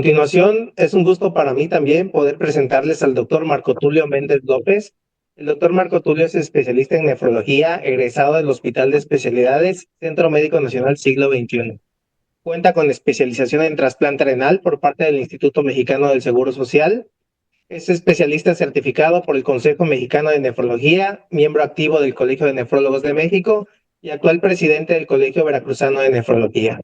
A continuación, es un gusto para mí también poder presentarles al doctor Marco Tulio Méndez López. El doctor Marco Tulio es especialista en nefrología, egresado del Hospital de Especialidades Centro Médico Nacional Siglo XXI. Cuenta con especialización en trasplante renal por parte del Instituto Mexicano del Seguro Social. Es especialista certificado por el Consejo Mexicano de Nefrología, miembro activo del Colegio de Nefrólogos de México y actual presidente del Colegio Veracruzano de Nefrología.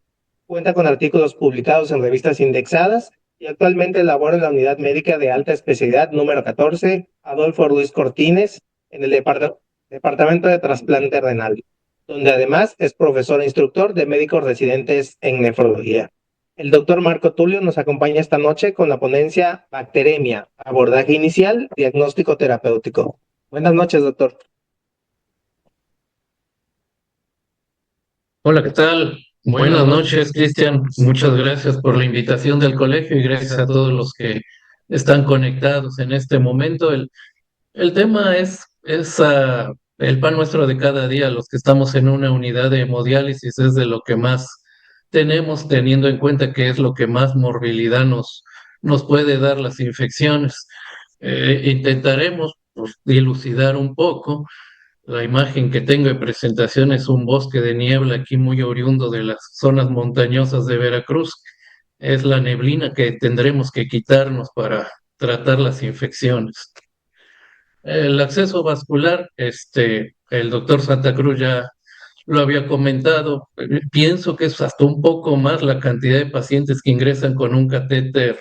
Cuenta con artículos publicados en revistas indexadas y actualmente labora en la Unidad Médica de Alta Especialidad número 14, Adolfo Ruiz Cortines, en el Departamento de Trasplante Renal, donde además es profesor e instructor de médicos residentes en nefrología. El doctor Marco Tulio nos acompaña esta noche con la ponencia Bacteremia, abordaje inicial, diagnóstico terapéutico. Buenas noches, doctor. Hola, ¿qué tal? Buenas noches, Cristian. Muchas gracias por la invitación del colegio y gracias a todos los que están conectados en este momento. El tema es el pan nuestro de cada día. Los que estamos en una unidad de hemodiálisis es de lo que más tenemos, teniendo en cuenta que es lo que más morbilidad nos puede dar las infecciones. Intentaremos pues, dilucidar un poco. La imagen que tengo de presentación es un bosque de niebla aquí muy oriundo de las zonas montañosas de Veracruz. Es la neblina que tendremos que quitarnos para tratar las infecciones. El acceso vascular, el doctor Santa Cruz ya lo había comentado. Pienso que es hasta un poco más la cantidad de pacientes que ingresan con un catéter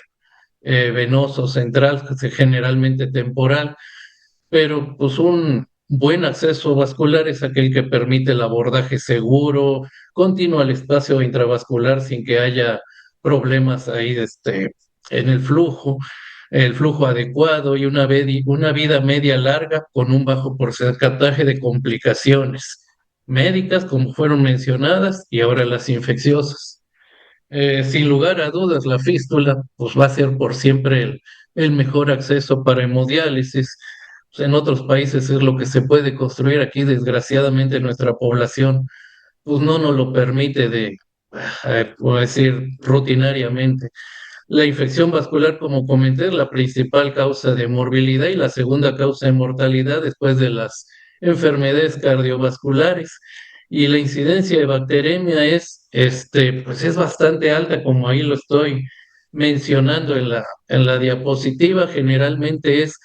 venoso central, generalmente temporal, pero pues un buen acceso vascular es aquel que permite el abordaje seguro, continuo al espacio intravascular sin que haya problemas ahí en el flujo adecuado y una vida media larga con un bajo porcentaje de complicaciones médicas, como fueron mencionadas, y ahora las infecciosas. Sin lugar a dudas, la fístula pues, va a ser por siempre el mejor acceso para hemodiálisis. Pues, en otros países es lo que se puede construir. Aquí, desgraciadamente, nuestra población pues, no nos lo permite puedo decir, rutinariamente. La infección vascular, como comenté, es la principal causa de morbilidad y la segunda causa de mortalidad después de las enfermedades cardiovasculares. Y la incidencia de bacteremia pues es bastante alta, como ahí lo estoy mencionando en la diapositiva. Generalmente es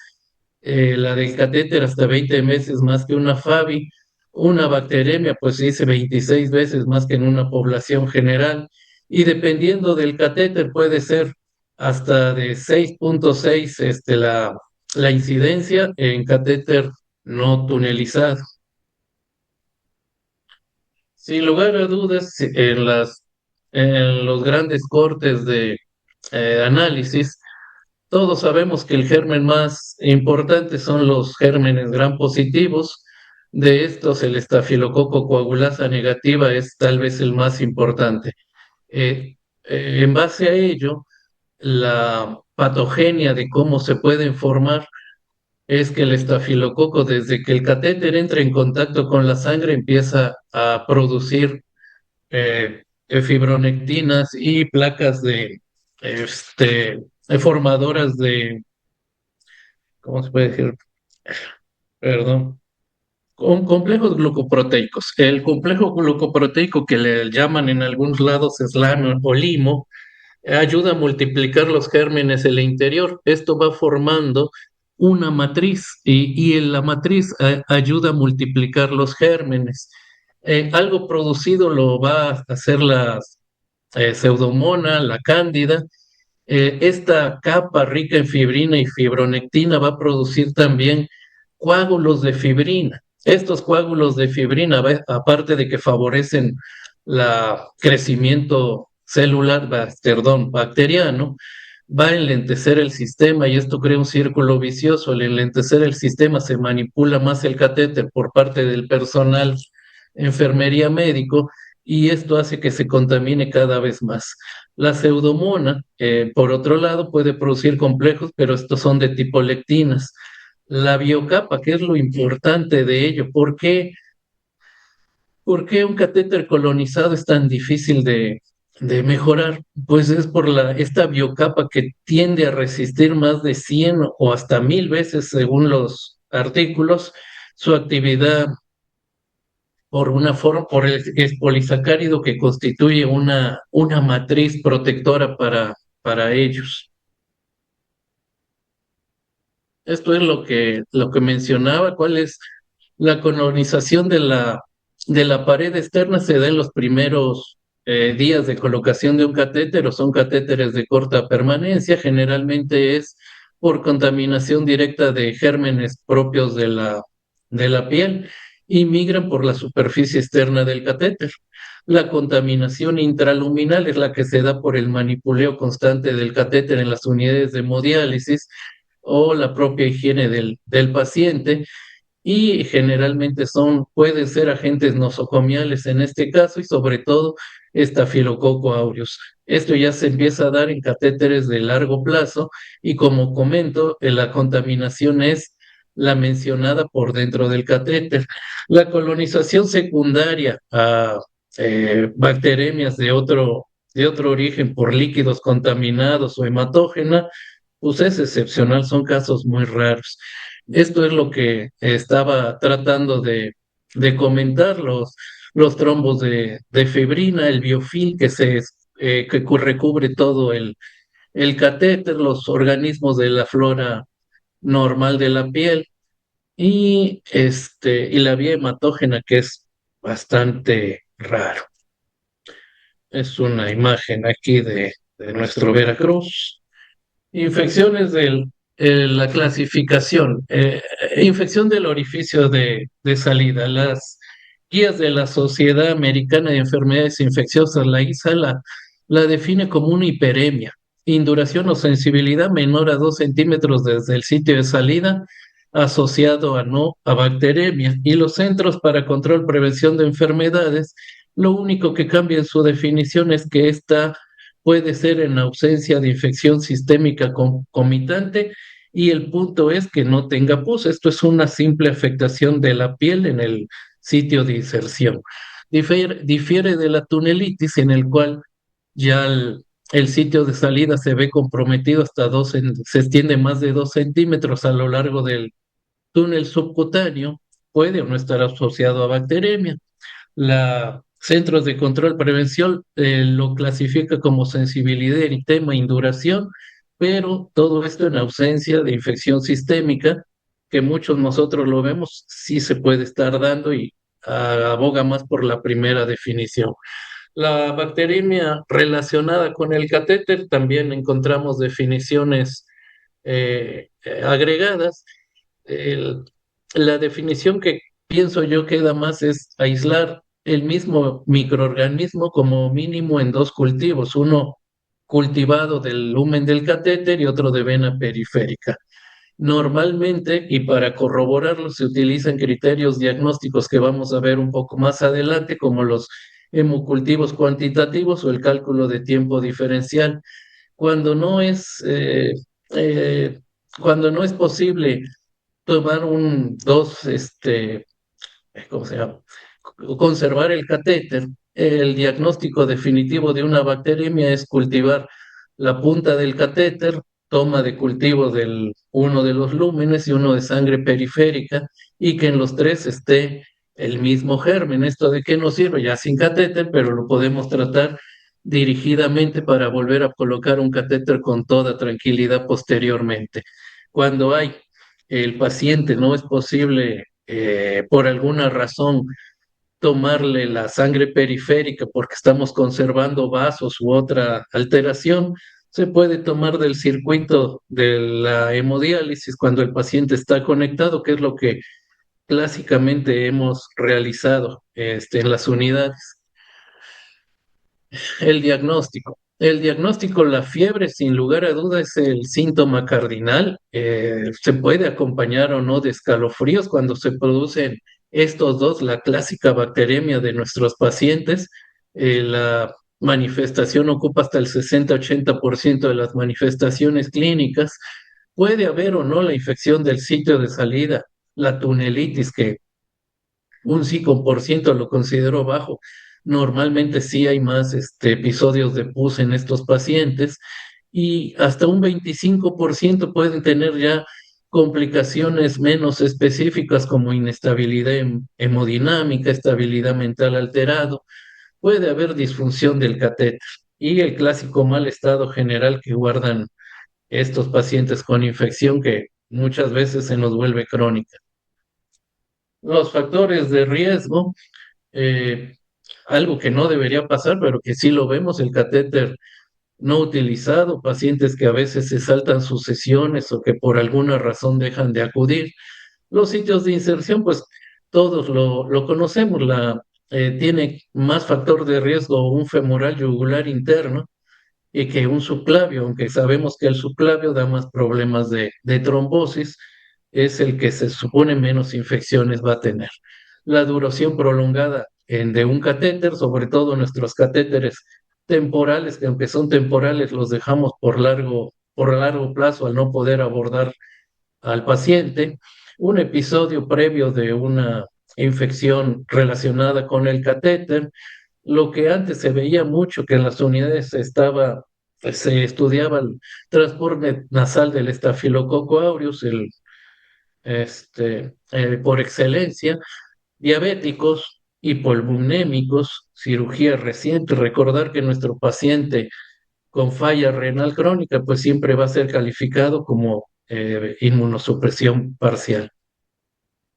la del catéter hasta 20 veces más que una FABI. Una bacteremia, pues dice 26 veces más que en una población general. Y dependiendo del catéter puede ser hasta de 6.6 la incidencia en catéter no tunelizado. Sin lugar a dudas, en los grandes cortes de análisis, todos sabemos que el germen más importante son los gérmenes gram positivos. De estos, el estafilococo coagulasa negativa es tal vez el más importante. Eh, en base a ello, la patogenia de cómo se pueden formar es que el estafilococo, desde que el catéter entra en contacto con la sangre, empieza a producir fibronectinas y placas formadoras ¿cómo se puede decir? Perdón. Con complejos glucoproteicos. El complejo glucoproteico que le llaman en algunos lados SLAM o LIMO ayuda a multiplicar los gérmenes en el interior. Esto va formando una matriz y en la matriz ayuda a multiplicar los gérmenes. Algo producido lo va a hacer la pseudomona, la cándida. Esta capa rica en fibrina y fibronectina va a producir también coágulos de fibrina. Estos coágulos de fibrina, aparte de que favorecen el crecimiento celular, perdón, bacteriano, va a enlentecer el sistema y esto crea un círculo vicioso. Al enlentecer el sistema se manipula más el catéter por parte del personal enfermería médico y esto hace que se contamine cada vez más. La pseudomona, por otro lado, puede producir complejos, pero estos son de tipo lectinas. La biocapa, ¿qué es lo importante de ello? ¿Por qué un catéter colonizado es tan difícil de mejorar, pues es por esta biocapa que tiende a resistir más de 100 o hasta 1000 veces, según los artículos, su actividad por el polisacárido que constituye una matriz protectora para ellos. Esto es lo que mencionaba, cuál es la colonización de la pared externa. Se da en los primeros días de colocación de un catéter, o son catéteres de corta permanencia. Generalmente es por contaminación directa de gérmenes propios de la piel y migran por la superficie externa del catéter. La contaminación intraluminal es la que se da por el manipuleo constante del catéter en las unidades de hemodiálisis o la propia higiene del paciente, y generalmente pueden ser agentes nosocomiales en este caso, y sobre todo Staphylococcus aureus. Esto ya se empieza a dar en catéteres de largo plazo y, como comento, la contaminación es la mencionada por dentro del catéter. La colonización secundaria a bacteremias de otro origen por líquidos contaminados o hematógena, pues es excepcional, son casos muy raros. Esto es lo que estaba tratando de comentar, los trombos de fibrina, el biofilm que recubre todo el catéter, los organismos de la flora normal de la piel y la vía hematógena, que es bastante raro. Es una imagen aquí de nuestro Veracruz. Infecciones la clasificación. Infección del orificio de salida. Las guías de la Sociedad Americana de Enfermedades Infecciosas, la ISA, la define como una hiperemia. Induración o sensibilidad menor a 2 centímetros desde el sitio de salida, asociado a no a bacteremia. Y los Centros para Control y Prevención de Enfermedades, lo único que cambia en su definición es que esta puede ser en ausencia de infección sistémica concomitante, y el punto es que no tenga pus. Esto es una simple afectación de la piel en el sitio de inserción. Difiere de la tunelitis, en el cual ya el sitio de salida se ve comprometido hasta se extiende más de 2 centímetros a lo largo del túnel subcutáneo, puede o no estar asociado a bacteremia. La Centros de Control Prevención lo clasifica como sensibilidad, eritema, induración, pero todo esto en ausencia de infección sistémica, que muchos nosotros lo vemos, sí se puede estar dando, y aboga más por la primera definición. La bacteremia relacionada con el catéter, también encontramos definiciones agregadas. El- la definición que pienso yo queda más es aislar el mismo microorganismo como mínimo en dos cultivos, uno cultivado del lumen del catéter y otro de vena periférica. Normalmente, y para corroborarlo, se utilizan criterios diagnósticos que vamos a ver un poco más adelante, como los hemocultivos cuantitativos o el cálculo de tiempo diferencial. Cuando no es, eh, cuando no es posible tomar ¿cómo se llama? Conservar el catéter, el diagnóstico definitivo de una bacteremia es cultivar la punta del catéter, toma de cultivo uno de los lúmenes y uno de sangre periférica, y que en los tres esté el mismo germen. ¿Esto de qué nos sirve? Ya sin catéter, pero lo podemos tratar dirigidamente para volver a colocar un catéter con toda tranquilidad posteriormente. Cuando el paciente no es posible, por alguna razón, tomarle la sangre periférica porque estamos conservando vasos u otra alteración, se puede tomar del circuito de la hemodiálisis cuando el paciente está conectado, que es lo que clásicamente hemos realizado en las unidades. El diagnóstico. El diagnóstico, la fiebre, sin lugar a duda, es el síntoma cardinal. Se puede acompañar o no de escalofríos cuando se producen estos dos, la clásica bacteremia de nuestros pacientes. La manifestación ocupa hasta el 60-80% de las manifestaciones clínicas. Puede haber o no la infección del sitio de salida, la tunelitis, que un 5% lo considero bajo, Normalmente sí hay más episodios de pus en estos pacientes y hasta un 25% pueden tener ya complicaciones menos específicas como inestabilidad hemodinámica, estabilidad mental alterado. Puede haber disfunción del catéter y el clásico mal estado general que guardan estos pacientes con infección que muchas veces se nos vuelve crónica. Los factores de riesgo, eh, algo que no debería pasar, pero que sí lo vemos, el catéter no utilizado, pacientes que a veces se saltan sus sesiones o que por alguna razón dejan de acudir. Los sitios de inserción, pues todos lo conocemos, tiene más factor de riesgo un femoral yugular interno y que un subclavio, aunque sabemos que el subclavio da más problemas de trombosis, es el que se supone menos infecciones va a tener. La duración prolongada de un catéter, sobre todo nuestros catéteres temporales, que aunque son temporales, los dejamos por largo plazo al no poder abordar al paciente. Un episodio previo de una infección relacionada con el catéter, lo que antes se veía mucho, que en las unidades se estudiaba el transporte nasal del estafilococo aureus, por excelencia, diabéticos, hipolipnémicos, cirugía reciente. Recordar que nuestro paciente con falla renal crónica, pues siempre va a ser calificado como inmunosupresión parcial.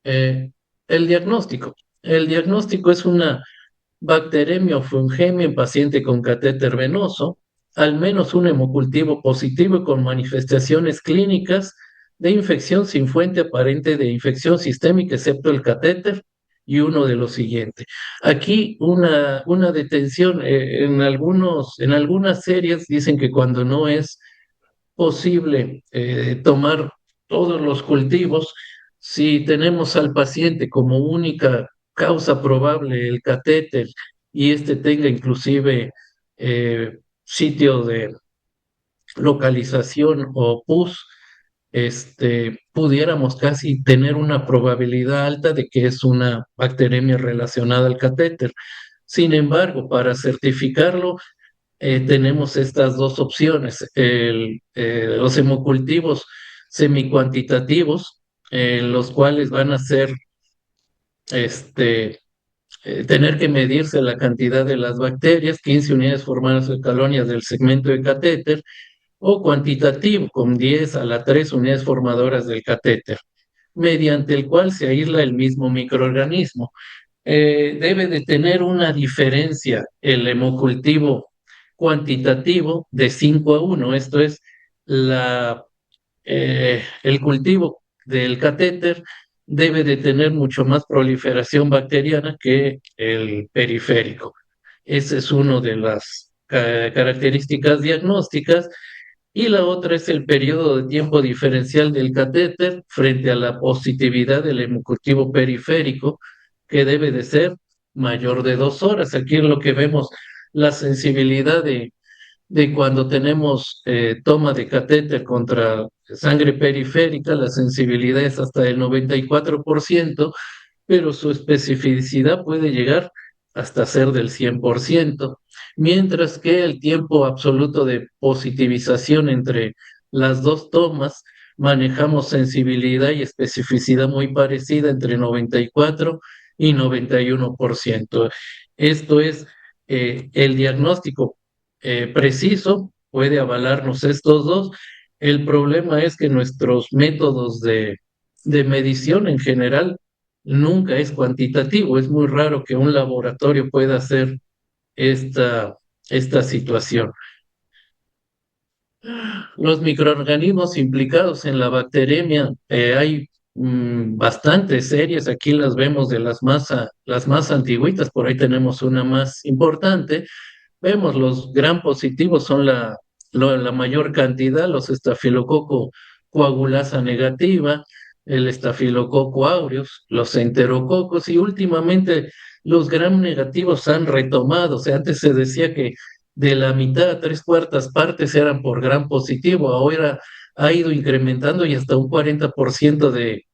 Eh, el diagnóstico. El diagnóstico es una bacteremia o fungemia en paciente con catéter venoso, al menos un hemocultivo positivo y con manifestaciones clínicas de infección sin fuente aparente de infección sistémica, excepto el catéter, y uno de los siguientes. Aquí una detención, en algunas series dicen que cuando no es posible tomar todos los cultivos, si tenemos al paciente como única causa probable el catéter y este tenga inclusive sitio de localización o pus, pudiéramos casi tener una probabilidad alta de que es una bacteremia relacionada al catéter. Sin embargo, para certificarlo, tenemos estas dos opciones, los hemocultivos semicuantitativos, los cuales van a ser, tener que medirse la cantidad de las bacterias, 15 unidades formadas de colonias del segmento de catéter, o cuantitativo, con 10 a la 3 unidades formadoras del catéter, mediante el cual se aísla el mismo microorganismo. Debe de tener una diferencia el hemocultivo cuantitativo de 5 a 1. Esto es el cultivo del catéter debe de tener mucho más proliferación bacteriana que el periférico. Esa es una de las características diagnósticas. Y la otra es el periodo de tiempo diferencial del catéter frente a la positividad del hemocultivo periférico, que debe de ser mayor de 2 horas. Aquí es lo que vemos, la sensibilidad de cuando tenemos toma de catéter contra sangre periférica, la sensibilidad es hasta el 94%, pero su especificidad puede llegar hasta ser del 100%, mientras que el tiempo absoluto de positivización entre las dos tomas manejamos sensibilidad y especificidad muy parecida entre 94 y 91%. Esto es el diagnóstico preciso, puede avalarnos estos dos. El problema es que nuestros métodos de medición en general nunca es cuantitativo. Es muy raro que un laboratorio pueda hacer esta, esta situación. Los microorganismos implicados en la bacteremia, hay bastantes series, aquí las vemos de las más antiguitas, por ahí tenemos una más importante. Vemos los gram positivos son la mayor cantidad, los estafilococo coagulasa negativa, el estafilococo aureus, los enterococos y últimamente los gram negativos han retomado. O sea, antes se decía que de la mitad a 3/4 partes eran por gram positivo, ahora ha ido incrementando y hasta un 40% de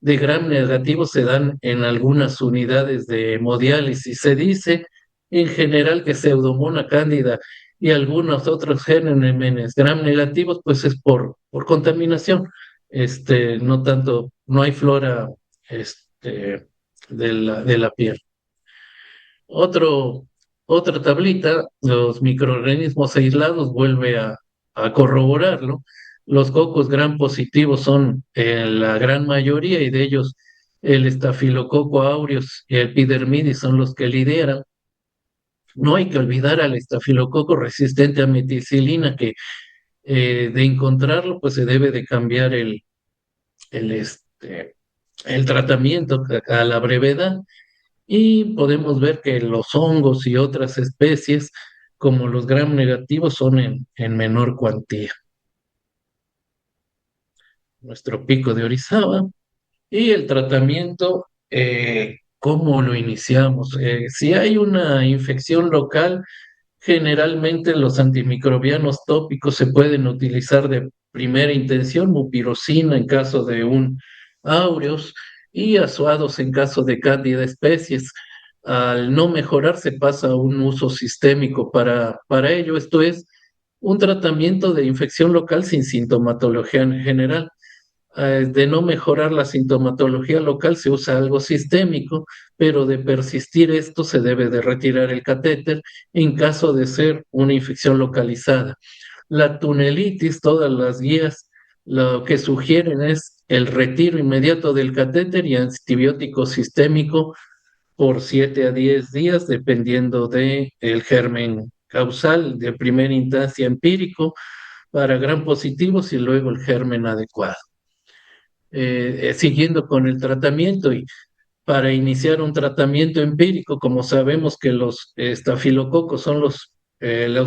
gram negativo se dan en algunas unidades de hemodiálisis. Se dice en general que Pseudomonas cándida y algunos otros gérmenes gram negativos, pues es por contaminación. No tanto, no hay flora de la piel. Otro, otra tablita, los microorganismos aislados, vuelve a corroborarlo. Los cocos gram positivos son la gran mayoría y de ellos el estafilococo aureus y el epidermidis son los que lideran. No hay que olvidar al estafilococo resistente a meticilina que de encontrarlo pues se debe de cambiar el, este, el tratamiento a la brevedad. Y podemos ver que los hongos y otras especies, como los gram negativos, son en menor cuantía. Nuestro pico de Orizaba y el tratamiento, ¿cómo lo iniciamos? Si hay una infección local, generalmente los antimicrobianos tópicos se pueden utilizar de primera intención, mupirocina en caso de un aureus y azuados en caso de cándida especies. Al no mejorar se pasa a un uso sistémico para ello, esto es un tratamiento de infección local sin sintomatología en general. De no mejorar la sintomatología local se usa algo sistémico, pero de persistir esto se debe de retirar el catéter en caso de ser una infección localizada. La tunelitis, todas las guías lo que sugieren es el retiro inmediato del catéter y antibiótico sistémico por 7 a 10 días, dependiendo del germen causal, de primera instancia empírico para gram positivos y luego el germen adecuado. Siguiendo con el tratamiento y para iniciar un tratamiento empírico, como sabemos que los estafilococos son los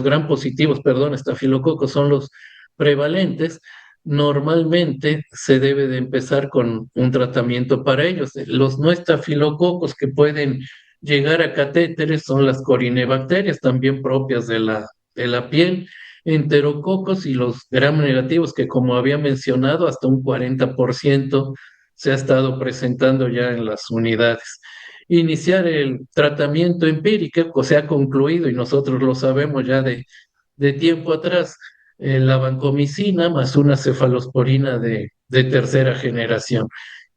gram positivos, perdón, estafilococos son los prevalentes, normalmente se debe de empezar con un tratamiento para ellos. Los no estafilococos que pueden llegar a catéteres son las corinebacterias, también propias de la piel, enterococos y los gram negativos, que como había mencionado, hasta un 40% se ha estado presentando ya en las unidades. Iniciar el tratamiento empírico se ha concluido y nosotros lo sabemos ya de tiempo atrás, la vancomicina más una cefalosporina de tercera generación.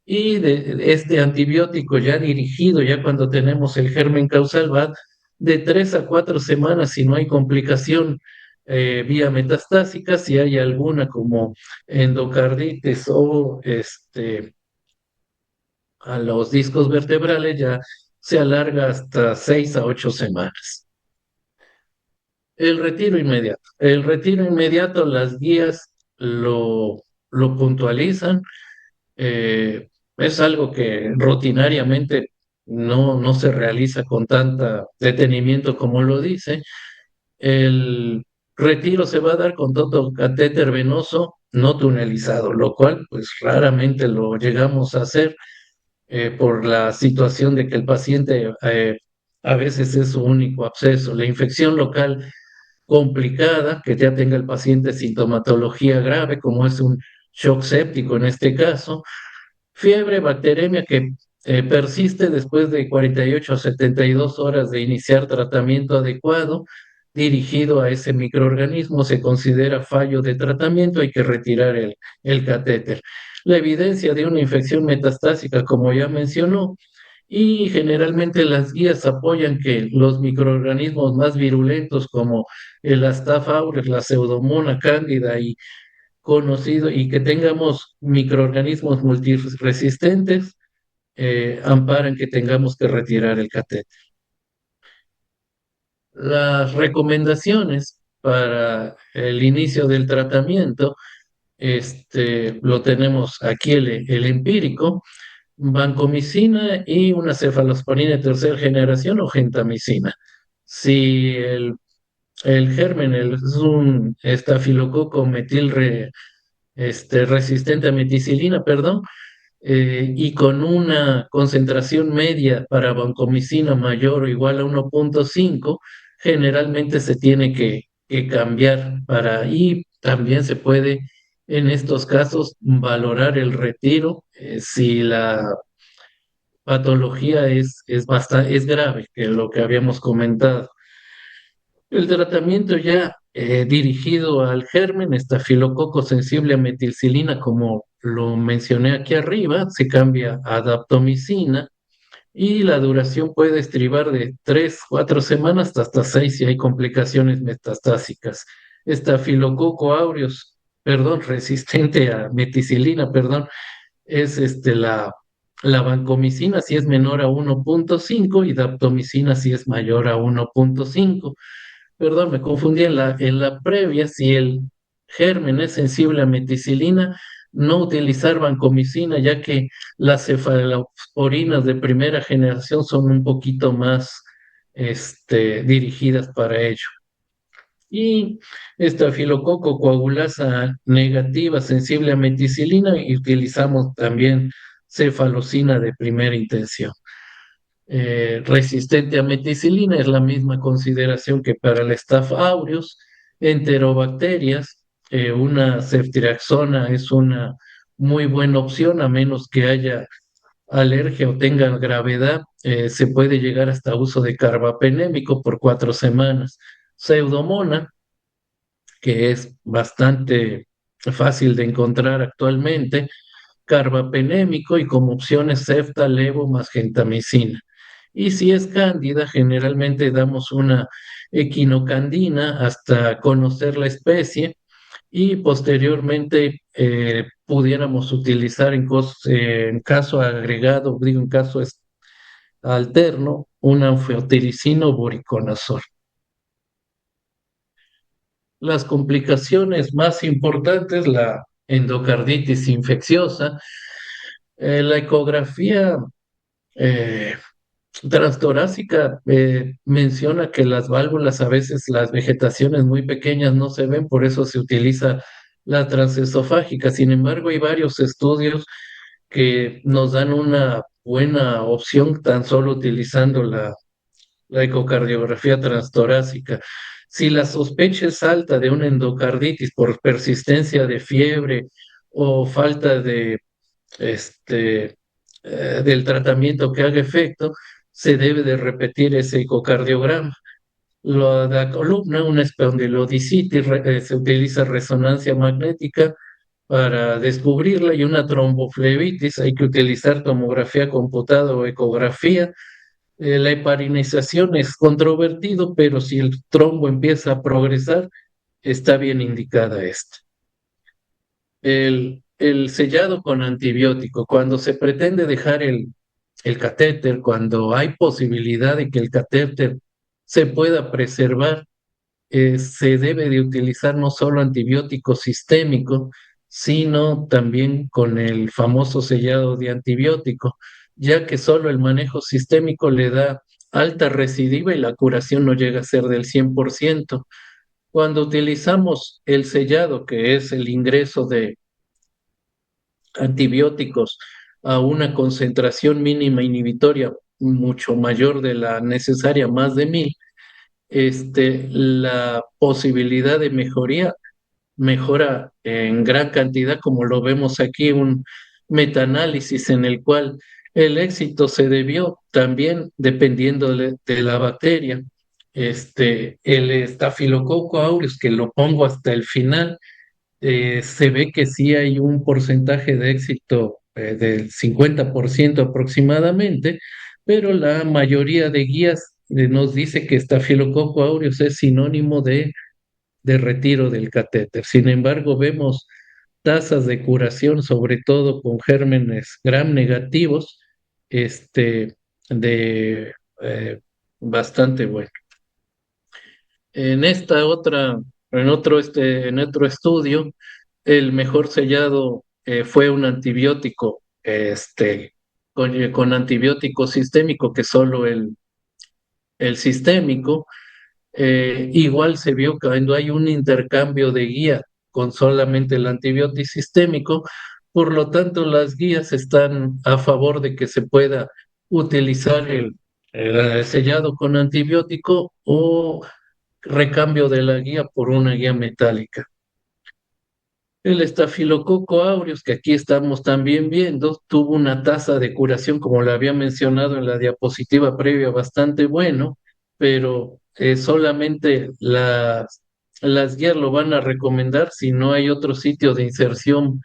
Y de este antibiótico ya dirigido, ya cuando tenemos el germen causal, va de 3 a 4 semanas si no hay complicación vía metastásica, si hay alguna como endocarditis o a los discos vertebrales ya se alarga hasta 6 a 8 semanas. El retiro inmediato. El retiro inmediato, las guías lo puntualizan. Es algo que rutinariamente no se realiza con tanta detenimiento como lo dice. El retiro se va a dar con todo catéter venoso no tunelizado, lo cual pues raramente lo llegamos a hacer por la situación de que el paciente a veces es su único absceso. La infección local complicada, que ya tenga el paciente sintomatología grave, como es un shock séptico en este caso, fiebre, bacteremia que persiste después de 48 a 72 horas de iniciar tratamiento adecuado dirigido a ese microorganismo, se considera fallo de tratamiento, hay que retirar el catéter. La evidencia de una infección metastásica, como ya mencionó, y generalmente las guías apoyan que los microorganismos más virulentos como el Staph aureus, la Pseudomonas cándida y conocido y que tengamos microorganismos multiresistentes, amparan que tengamos que retirar el catéter. Las recomendaciones para el inicio del tratamiento, lo tenemos aquí el empírico, vancomicina y una cefalosporina de tercera generación o gentamicina. Si el germen es un estafilococo resistente a meticilina, perdón, y con una concentración media para vancomicina mayor o igual a 1,5, generalmente se tiene que cambiar y también se puede en estos casos valorar el retiro si patología es grave, que es lo que habíamos comentado. El tratamiento ya dirigido al germen, estafilococo sensible a metilcilina, como lo mencioné aquí arriba, se cambia a daptomicina y la duración puede estribar de 3, 4 semanas hasta 6 si hay complicaciones metastásicas. Estafilococo aureus, perdón, resistente a meticilina, perdón, es la vancomicina si es menor a 1,5 y daptomicina si es mayor a 1,5. Perdón, me confundí en la previa, si el germen es sensible a meticilina, no utilizar vancomicina, ya que las cefalosporinas de primera generación son un poquito más dirigidas para ello. Y estafilococo coagulasa negativa sensible a meticilina y utilizamos también cefalocina de primera intención. Resistente a meticilina es la misma consideración que para el Staph aureus. Enterobacterias, una ceftriaxona es una muy buena opción a menos que haya alergia o tenga gravedad. Se puede llegar hasta uso de carbapenémico por 4 semanas. Pseudomonas, que es bastante fácil de encontrar actualmente, carbapenémico y como opciones cefta, levo más gentamicina. Y si es cándida, generalmente damos una equinocandina hasta conocer la especie y posteriormente pudiéramos utilizar en caso agregado, digo en caso alterno, un anfiotericino boriconazol. Las complicaciones más importantes, la endocarditis infecciosa, la ecografía eh, transtorácica menciona que las válvulas, a veces las vegetaciones muy pequeñas no se ven, por eso se utiliza la transesofágica. Sin embargo, hay varios estudios que nos dan una buena opción tan solo utilizando la ecocardiografía transtorácica. Si la sospecha es alta de una endocarditis por persistencia de fiebre o falta este, del tratamiento que haga efecto, se debe de repetir ese ecocardiograma. La columna, una espondilodicitis, se utiliza resonancia magnética para descubrirla y una tromboflebitis, hay que utilizar tomografía computada o ecografía. La heparinización es controvertido, pero si el trombo empieza a progresar, está bien indicada esta. El sellado con antibiótico, cuando se pretende dejar el catéter, cuando hay posibilidad de que el catéter se pueda preservar, se debe de utilizar no solo antibiótico sistémico, sino también con el famoso sellado de antibiótico, ya que solo el manejo sistémico le da alta recidiva y la curación no llega a ser del 100%. Cuando utilizamos el sellado, que es el ingreso de antibióticos a una concentración mínima inhibitoria mucho mayor de la necesaria, más de 1000, la posibilidad de mejoría mejora en gran cantidad, como lo vemos aquí, un metaanálisis en el cual el éxito se debió también dependiendo de la bacteria. El estafilococo aureus, que lo pongo hasta el final, se ve que sí hay un porcentaje de éxito del 50% aproximadamente, pero la mayoría de guías nos dice que estafilococo aureus es sinónimo de retiro del catéter. Sin embargo, vemos tasas de curación, sobre todo con gérmenes gram negativos, de bastante bueno. En esta otra, en otro estudio, el mejor sellado fue un antibiótico, con antibiótico sistémico, que solo el sistémico. Igual se vio que cuando hay un intercambio de guía con solamente el antibiótico sistémico, por lo tanto las guías están a favor de que se pueda utilizar el sellado con antibiótico o recambio de la guía por una guía metálica. El estafilococo aureus, que aquí estamos también viendo, tuvo una tasa de curación, como lo había mencionado en la diapositiva previa, bastante bueno, pero solamente las guías lo van a recomendar si no hay otro sitio de inserción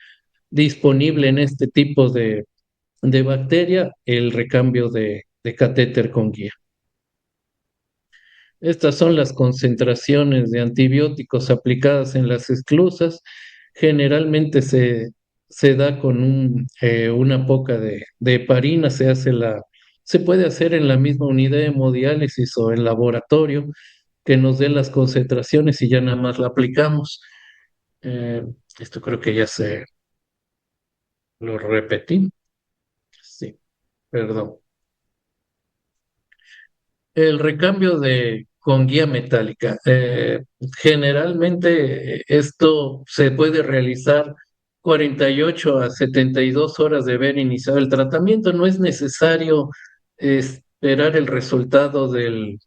disponible en este tipo de bacteria, el recambio de catéter con guía. Estas son las concentraciones de antibióticos aplicadas en las esclusas. Generalmente se da con una poca de heparina, se puede hacer en la misma unidad de hemodiálisis o en laboratorio, que nos den las concentraciones y ya nada más la aplicamos. Eh, Esto creo que ya se lo repetí. Sí, perdón. El recambio con guía metálica. Generalmente esto se puede realizar 48 a 72 horas de haber iniciado el tratamiento. No es necesario esperar el resultado del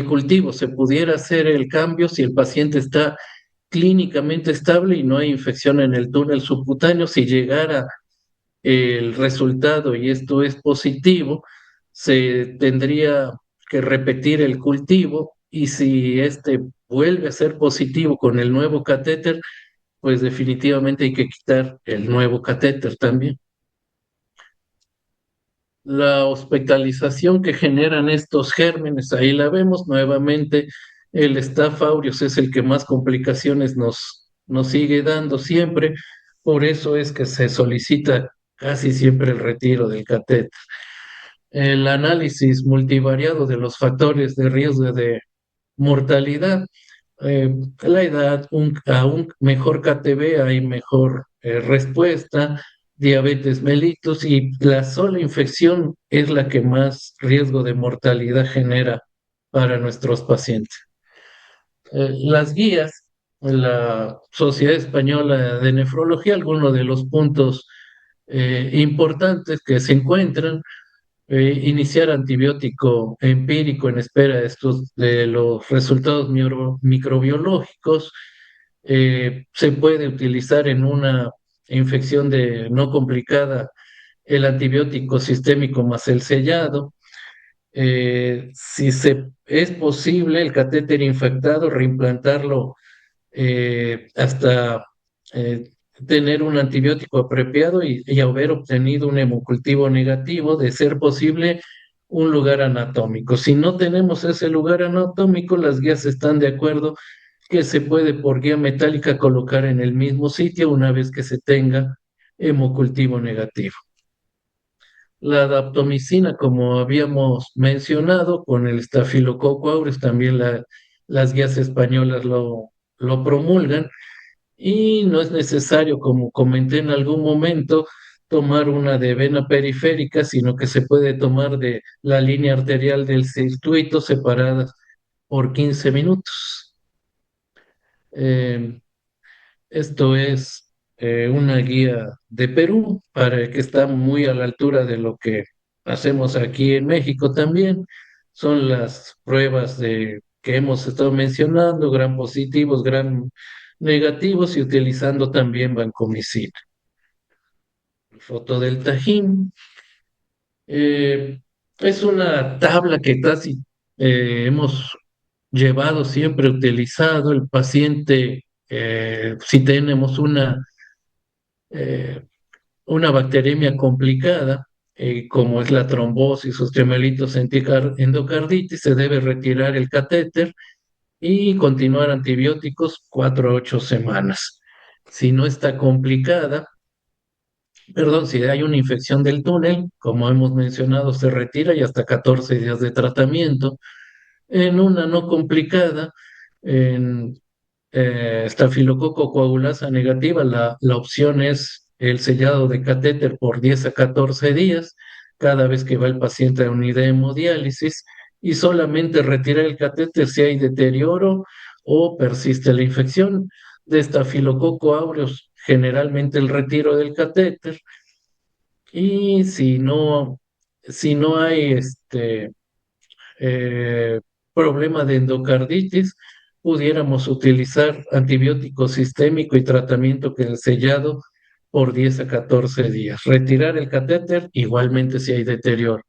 cultivo. Se pudiera hacer el cambio si el paciente está clínicamente estable y no hay infección en el túnel subcutáneo. Si llegara el resultado y esto es positivo, se tendría que repetir el cultivo y si este vuelve a ser positivo con el nuevo catéter, pues definitivamente hay que quitar el nuevo catéter también. La hospitalización que generan estos gérmenes, ahí la vemos nuevamente, el Staph aureus es el que más complicaciones nos sigue dando siempre, por eso es que se solicita casi siempre el retiro del catéter. El análisis multivariado de los factores de riesgo de mortalidad, la edad, a un mejor KTB hay mejor respuesta, diabetes mellitus y la sola infección es la que más riesgo de mortalidad genera para nuestros pacientes. Las guías, la Sociedad Española de Nefrología, algunos de los puntos importantes que se encuentran: iniciar antibiótico empírico en espera de los resultados microbiológicos. Se puede utilizar en una infección no complicada el antibiótico sistémico más el sellado. Si es posible el catéter infectado, reimplantarlo hasta eh, tener un antibiótico apropiado y haber obtenido un hemocultivo negativo, de ser posible un lugar anatómico. Si no tenemos ese lugar anatómico, las guías están de acuerdo que se puede por guía metálica colocar en el mismo sitio una vez que se tenga hemocultivo negativo. La daptomicina, como habíamos mencionado, con el estafilococo aureus, también las guías españolas lo promulgan y no es necesario, como comenté en algún momento, tomar una de vena periférica, sino que se puede tomar de la línea arterial del circuito separadas por 15 minutos. Eh, Esto es una guía de Perú para que está muy a la altura de lo que hacemos aquí en México también. Son las pruebas que hemos estado mencionando, gran positivos, gran negativos y utilizando también vancomicina. Foto del Tajín. Eh, es una tabla que casi hemos llevado siempre utilizado. El paciente, si tenemos eh, una bacteremia complicada, como es la trombosis o gemelitos endocarditis, se debe retirar el catéter y continuar antibióticos 4 a 8 semanas. Si no está complicada, perdón, si hay una infección del túnel, como hemos mencionado, se retira y hasta 14 días de tratamiento. En una no complicada, en estafilococo coagulasa negativa, la opción es el sellado de catéter por 10 a 14 días, cada vez que va el paciente a unidad de hemodiálisis, y solamente retirar el catéter si hay deterioro o persiste la infección. De estafilococo aureus, generalmente el retiro del catéter, y si no hay eh, problema de endocarditis, pudiéramos utilizar antibiótico sistémico y tratamiento con el sellado por 10 a 14 días. Retirar el catéter, igualmente si hay deterioro.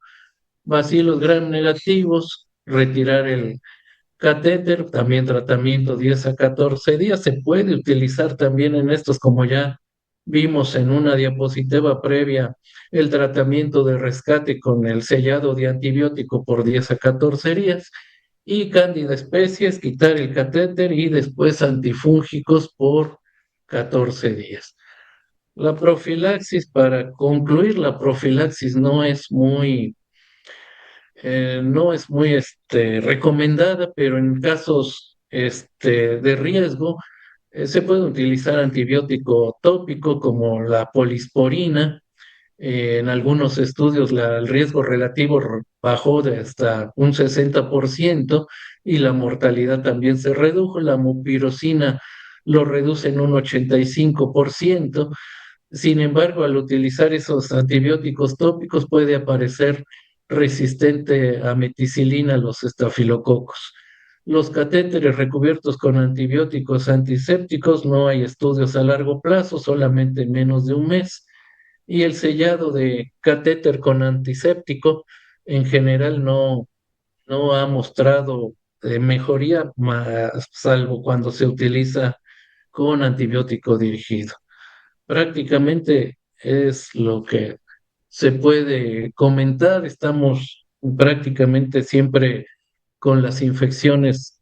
Bacilos gram negativos, retirar el catéter, también tratamiento 10 a 14 días. Se puede utilizar también en estos, como ya vimos en una diapositiva previa, el tratamiento de rescate con el sellado de antibiótico por 10 a 14 días y cándida especies, quitar el catéter y después antifúngicos por 14 días. La profilaxis, para concluir, la profilaxis no es muy recomendada, pero en casos de riesgo se puede utilizar antibiótico tópico como la polisporina. En algunos estudios el riesgo relativo bajó de hasta un 60% y la mortalidad también se redujo. La mupirocina lo reduce en un 85%. Sin embargo, al utilizar esos antibióticos tópicos puede aparecer resistente a meticilina los estafilococos. Los catéteres recubiertos con antibióticos antisépticos, no hay estudios a largo plazo, solamente en menos de un mes. Y el sellado de catéter con antiséptico en general no ha mostrado mejoría, salvo cuando se utiliza con antibiótico dirigido. Prácticamente es lo que se puede comentar. Estamos prácticamente siempre con las infecciones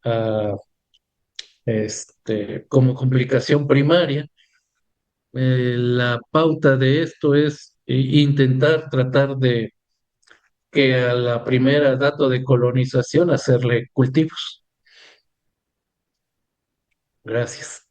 como complicación primaria. La pauta de esto es intentar tratar de que a la primera dato de colonización hacerle cultivos. Gracias.